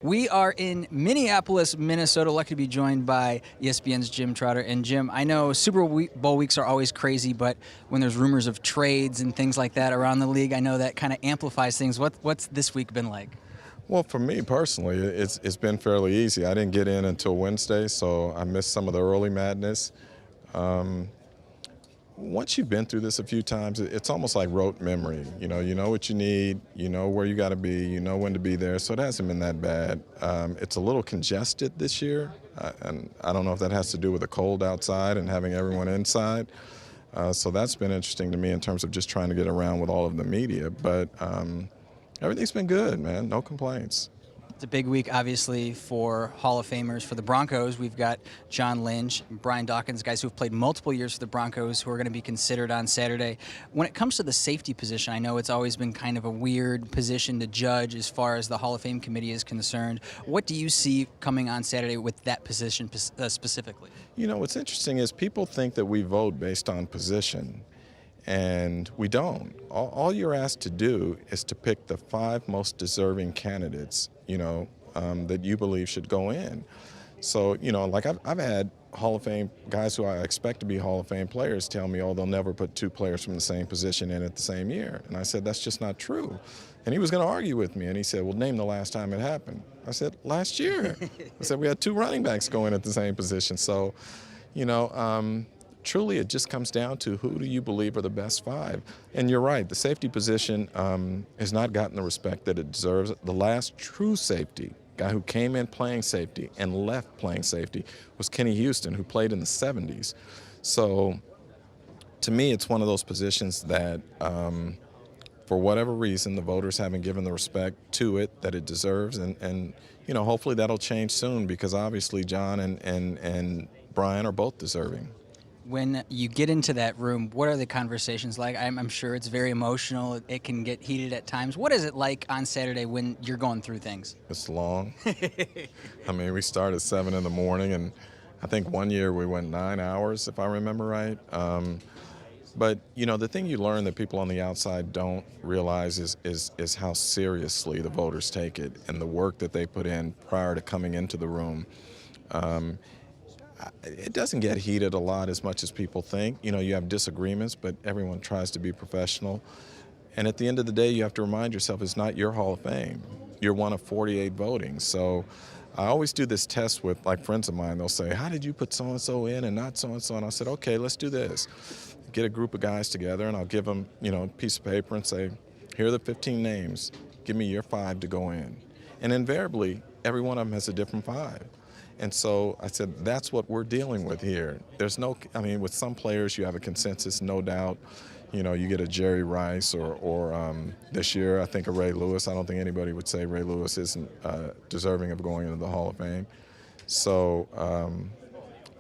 We are in Minneapolis, Minnesota. Lucky to be joined by ESPN's Jim Trotter. And Jim, I know Bowl weeks are always crazy, but when there's rumors of trades and things like that around the league, I know that kind of amplifies things. What's this week been like? Well, for me personally, it's been fairly easy. I didn't get in until Wednesday, so I missed some of the early madness. Um, Once you've been through this a few times, it's almost like rote memory. You know what you need, you know where you got to be, you know when to be there. So it hasn't been that bad. It's a little congested this year, and I don't know if that has to do with the cold outside and having everyone inside. So that's been interesting to me in terms of just trying to get around with all of the media. But everything's been good, man. No complaints. It's a big week, obviously, for Hall of Famers. For the Broncos, we've got John Lynch, Brian Dawkins, guys who have played multiple years for the Broncos who are going to be considered on Saturday. When it comes to the safety position, I know it's always been kind of a weird position to judge as far as the Hall of Fame committee is concerned. What do you see coming on Saturday with that position specifically? You know, what's interesting is people think that we vote based on position, and we don't. All you're asked to do is to pick the 5 most deserving candidates, that you believe should go in. So, like I've had Hall of Fame guys who I expect to be Hall of Fame players tell me, oh, they'll never put 2 players from the same position in at the same year. And I said, that's just not true. And he was going to argue with me, and he said, well, name the last time it happened. I said, last year. I said, we had 2 running backs go in at the same position. So, truly it just comes down to who do you believe are the best 5. And you're right, the safety position has not gotten the respect that it deserves. The last true safety, guy who came in playing safety and left playing safety, was Kenny Houston, who played in the 70s. So to me, it's one of those positions that for whatever reason, the voters haven't given the respect to it that it deserves. And hopefully that'll change soon, because obviously John and Brian are both deserving. When you get into that room, what are the conversations like? I'm sure it's very emotional. It can get heated at times. What is it like on Saturday when you're going through things? It's long. I mean, we start at 7 in the morning, and I think one year we went 9 hours, if I remember right. But the thing you learn that people on the outside don't realize is how seriously the voters take it and the work that they put in prior to coming into the room. It doesn't get heated a lot as much as people think. You have disagreements, but everyone tries to be professional. And at the end of the day, you have to remind yourself it's not your Hall of Fame. You're one of 48 voting. So I always do this test with friends of mine. They'll say, how did you put so-and-so in and not so-and-so? And I said, okay, let's do this. Get a group of guys together, and I'll give them, a piece of paper and say, here are the 15 names. Give me your 5 to go in. And invariably, every one of them has a different 5. And so I said, that's what we're dealing with here. With some players, you have a consensus, no doubt. You get a Jerry Rice or this year, I think a Ray Lewis. I don't think anybody would say Ray Lewis isn't deserving of going into the Hall of Fame. So,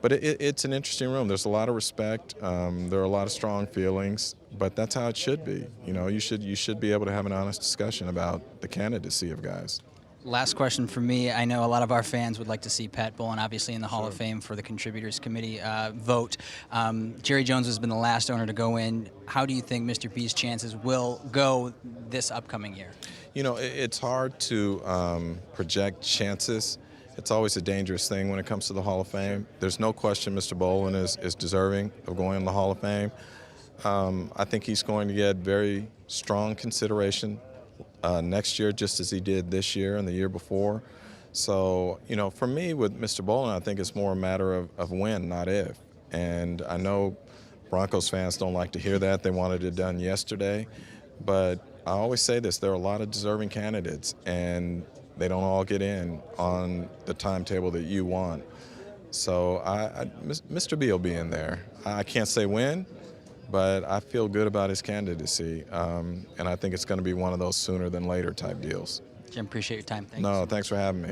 but it's an interesting room. There's a lot of respect. There are a lot of strong feelings, but that's how it should be. You should be able to have an honest discussion about the candidacy of guys. Last question for me. I know a lot of our fans would like to see Pat Bowlen, obviously, in the Hall Sure. of Fame for the Contributors Committee vote. Jerry Jones has been the last owner to go in. How do you think Mr. B's chances will go this upcoming year? It's hard to project chances. It's always a dangerous thing when it comes to the Hall of Fame. There's no question Mr. Bowlen is deserving of going in the Hall of Fame. I think he's going to get very strong consideration next year, just as he did this year and the year before. So, for me with Mr. Bowlen, I think it's more a matter of when, not if. And I know Broncos fans don't like to hear that. They wanted it done yesterday. But I always say this, there are a lot of deserving candidates, and they don't all get in on the timetable that you want. So Mr. B will be in there. I can't say when, but I feel good about his candidacy, and I think it's going to be one of those sooner than later type deals. Jim, appreciate your time. Thanks. No, thanks for having me.